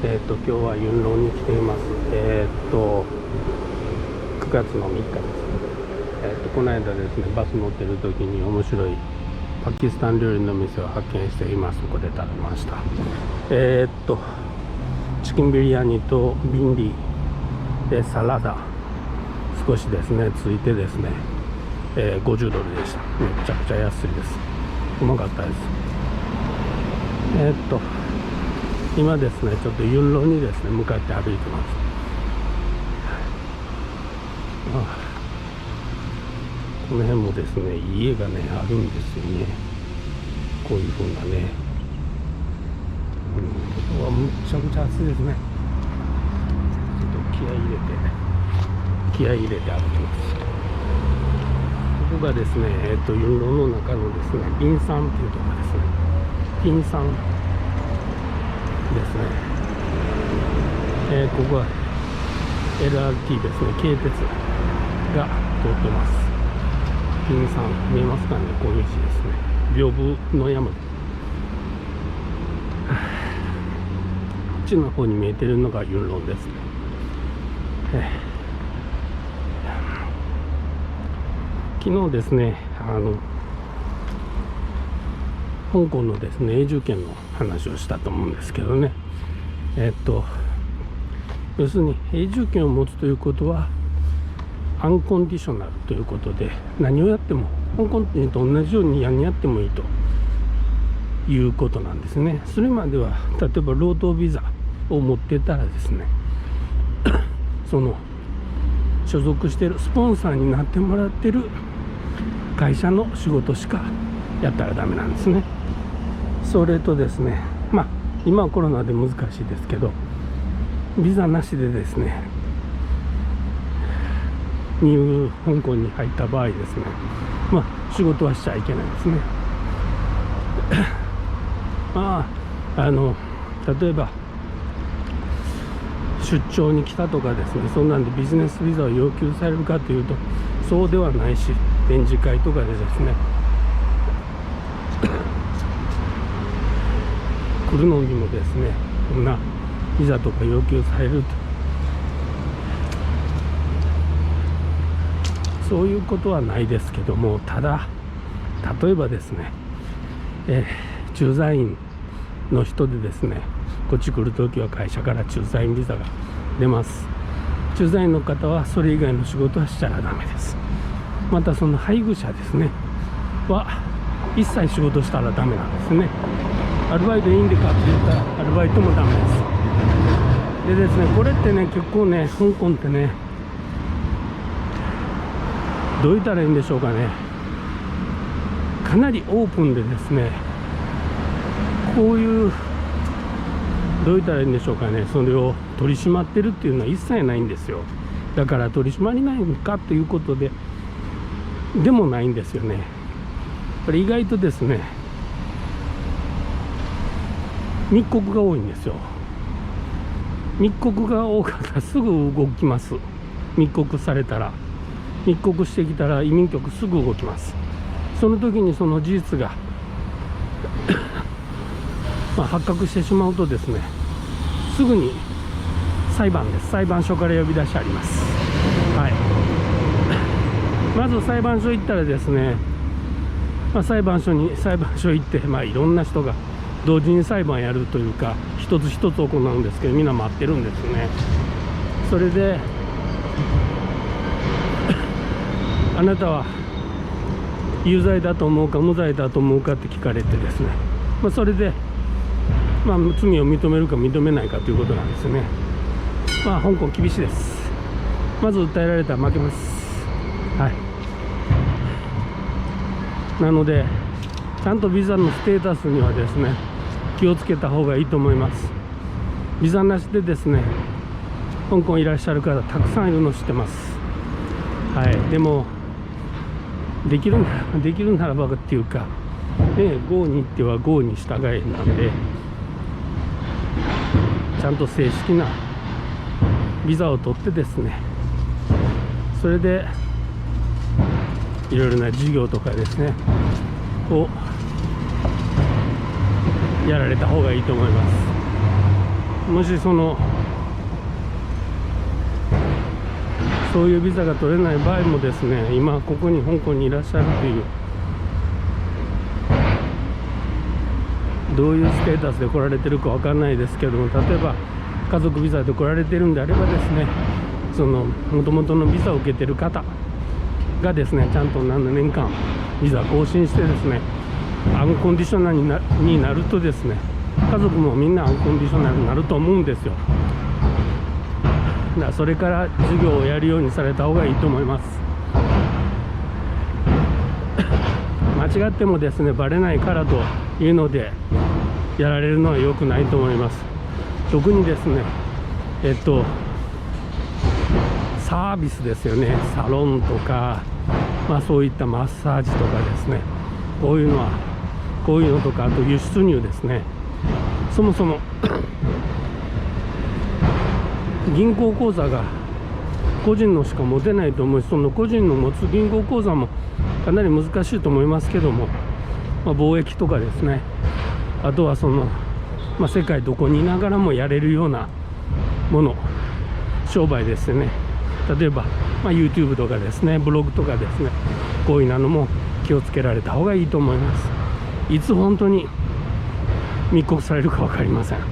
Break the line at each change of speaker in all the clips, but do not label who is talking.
今日はユンロンに来ています。9月の3日です。この間ですね、バス乗ってる時に面白いパキスタン料理の店を発見して今そこで食べました。チキンビリヤニとビンディでサラダ少しですねついてですね、50ドルでした。めちゃくちゃ安いです。うまかったです。今ですねちょっとユンロンにですね向かって歩いてます。この辺もですね家がねあるんですよね。こういう風なね、むっちゃくちゃ暑いですね。ちょっと気合い入れて歩きます。ここがですねユンロンの中のですねビンサンっていうところですね。ビンサンですね。ここは LRT ですね、京鉄が通ってます。ピンさん見えますかね。こういう字ですね。屏風の山で、こっちの方に見えてるのがユンロンですね。昨日ですね香港のですね永住権の話をしたと思うんですけどね、要するに永住権を持つということはアンコンディショナルということで、何をやっても香港人と同じように何やってもいいということなんですね。それまでは例えば労働ビザを持ってたらですねその所属しているスポンサーになってもらってる会社の仕事しかやったらダメなんですね。それとですね、今はコロナで難しいですけど、ビザなしでですね香港に入った場合ですね、仕事はしちゃいけないですね。例えば出張に来たとかですね、そんなんでビジネスビザを要求されるかというとそうではないし、展示会とかでですね来るのにもですねこんなビザとか要求されると、そういうことはないですけども、ただ例えばですね、駐在員の人でですねこっち来るときは会社から駐在員ビザが出ます。駐在員の方はそれ以外の仕事はしちゃダメです。またその配偶者ですねは一切仕事したらダメなんですね。アルバイトいいんでかって言ったらアルバイトもダメです。でですね、これってね結構ね香港ってねどう言ったらいいんでしょうかね、かなりオープンでですね、こういうどう言ったらいいんでしょうかね、それを取り締まってるっていうのは一切ないんですよ。だから取り締まりないのかということででもないんですよね。これ意外とですね密告が多いんですよ。密告が多かったらすぐ動きます。密告されたら、密告してきたら移民局すぐ動きます。その時にその事実が発覚してしまうとですねすぐに裁判です。裁判所から呼び出しあります。まず裁判所行ったらですね、裁判所行っていろんな人が同時に裁判やるというか一つ一つ行うんですけど、みんな待ってるんですね。それであなたは有罪だと思うか無罪だと思うかって聞かれてですね、それで罪を認めるか認めないかということなんですね。香港厳しいです。まず訴えられたら負けます。なのでちゃんとビザのステータスにはですね気をつけた方がいいと思います。ビザなしでですね香港いらっしゃる方たくさんいるの知ってます。でもできるならばっていうか、GO に行っては GO に従えなんで、ちゃんと正式なビザを取ってですね、それでいろいろな事業とかですねをやられた方がいいと思います。もしそういうビザが取れない場合もですね、今ここに香港にいらっしゃるという、どういうステータスで来られてるかわかんないですけども、例えば家族ビザで来られてるんであればですね、元々のビザを受けてる方がですね、ちゃんと7年間ビザ更新してですね、アンコンディショナルになるとですね、家族もみんなアンコンディショナルになると思うんですよ。だからそれから授業をやるようにされた方がいいと思います。間違ってもですね、バレないからというのでやられるのは良くないと思います。特にですね、サービスですよね。サロンとか、そういったマッサージとかですね、こういうのとか、あと輸出入ですね。そもそも銀行口座が個人のしか持てないと思うし、その個人の持つ銀行口座もかなり難しいと思いますけども、貿易とかですね、あとは世界どこにいながらもやれるようなもの、商売ですよね。例えば、YouTube とかですね、ブログとかですね、こういうのも気をつけられた方がいいと思います。いつ本当に密告されるか分かりません。は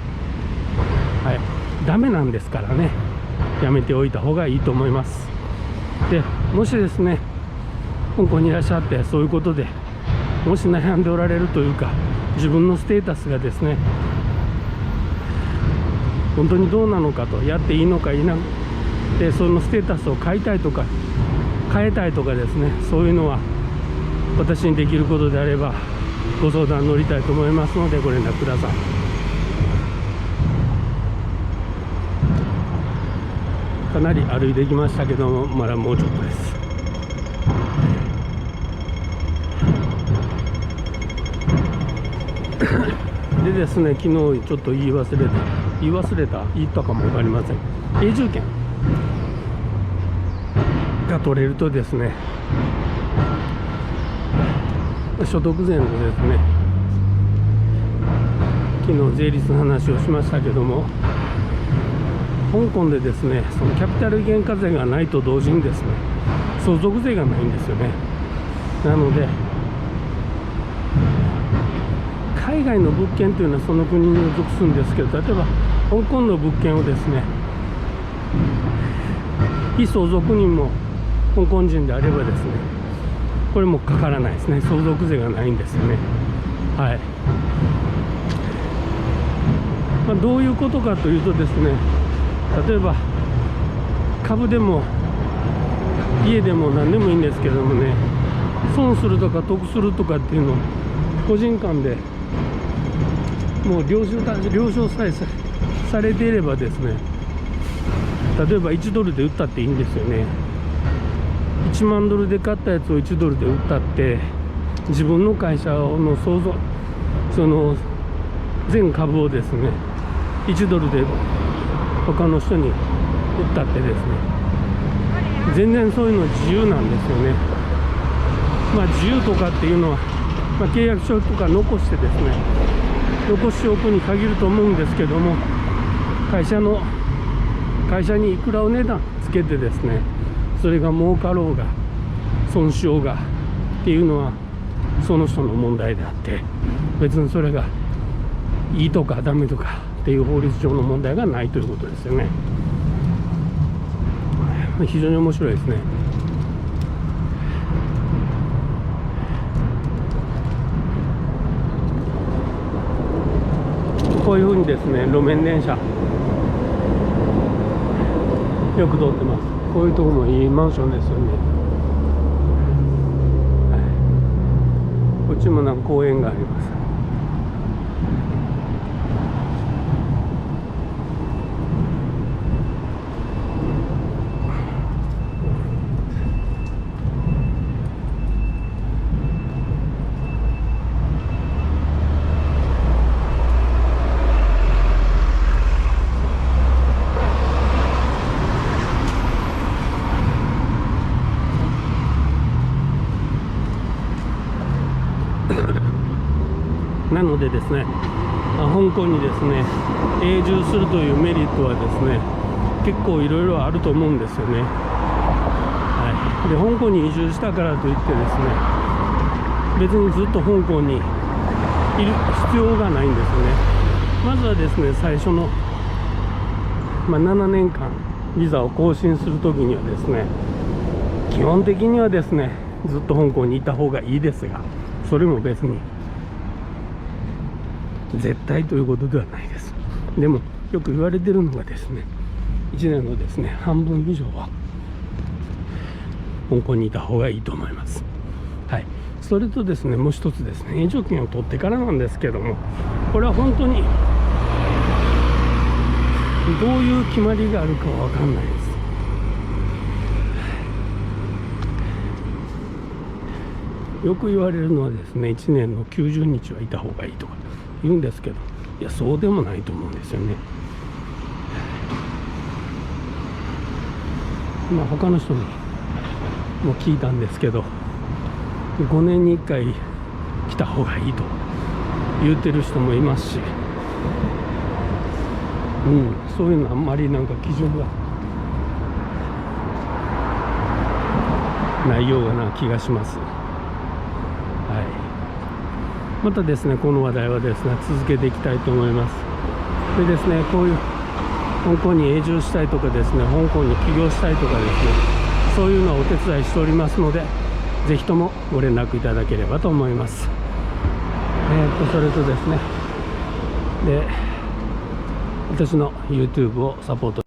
い、ダメなんですからね、やめておいた方がいいと思います。でもしですね、香港にいらっしゃってそういうことでもし悩んでおられるというか、自分のステータスがですね、本当にどうなのかと、やっていいのかいなで、そのステータスを変えたいとか変えたいとかですね、そういうのは私にできることであればご相談乗りたいと思いますので、ご連絡ください。かなり歩いてきましたけども、まだもうちょっとです。でですね、昨日ちょっと言い忘れたかも分かりません。永住権が取れるとですね、所得税のですね、昨日税率の話をしましたけども、香港でですね、そのキャピタル原価税がないと同時にですね、相続税がないんですよね。なので海外の物件というのはその国に属するんですけど、例えば香港の物件をですね、非相続人も香港人であればですね、これもかからないですね。相続税がないんですよね。はい。どういうことかというとですね、例えば株でも家でも何でもいいんですけどもね、損するとか得するとかっていうのを個人間でもう了承さえされていればですね、例えば1ドルで売ったっていいんですよね。1万ドルで買ったやつを1ドルで売ったって、自分の会社の全株をですね1ドルで他の人に売ったってですね、全然そういうの自由なんですよね。自由とかっていうのは、契約書とか残してですね、残しておくに限ると思うんですけども、会社にいくらお値段つけてですね、それが儲かろうが損しようがっていうのはその人の問題であって、別にそれがいいとかダメとかっていう法律上の問題がないということですよね。非常に面白いですね。こういうふうにですね、路面電車よく通ってます。こういうところもいいマンションですよね。こっちもなんか公園があります。なのでですね、香港にですね永住するというメリットはですね結構いろいろあると思うんですよね。はい、で香港に移住したからといってですね別にずっと香港にいる必要がないんですよね。まずはですね最初の、7年間ビザを更新するときにはですね基本的にはですねずっと香港にいた方がいいですが、それも別に絶対ということではないです。でもよく言われてるのがですね1年のですね半分以上は香港にいた方がいいと思います。はい、それとですねもう一つですね永住権を取ってからなんですけども、これは本当にどういう決まりがあるかは分かんないです。よく言われるのはですね1年の90日はいた方がいいとか言うんですけど、いやそうでもないと思うんですよね。他の人にも聞いたんですけど5年に1回来た方がいいと言ってる人もいますし、そういうのあんまりなんか基準がないような気がします。はい、またですねこの話題はですね続けていきたいと思います。でですねこういう香港に永住したいとかですね香港に起業したいとかですねそういうのをお手伝いしておりますので、ぜひともご連絡いただければと思います。それとですねで私の YouTube をサポート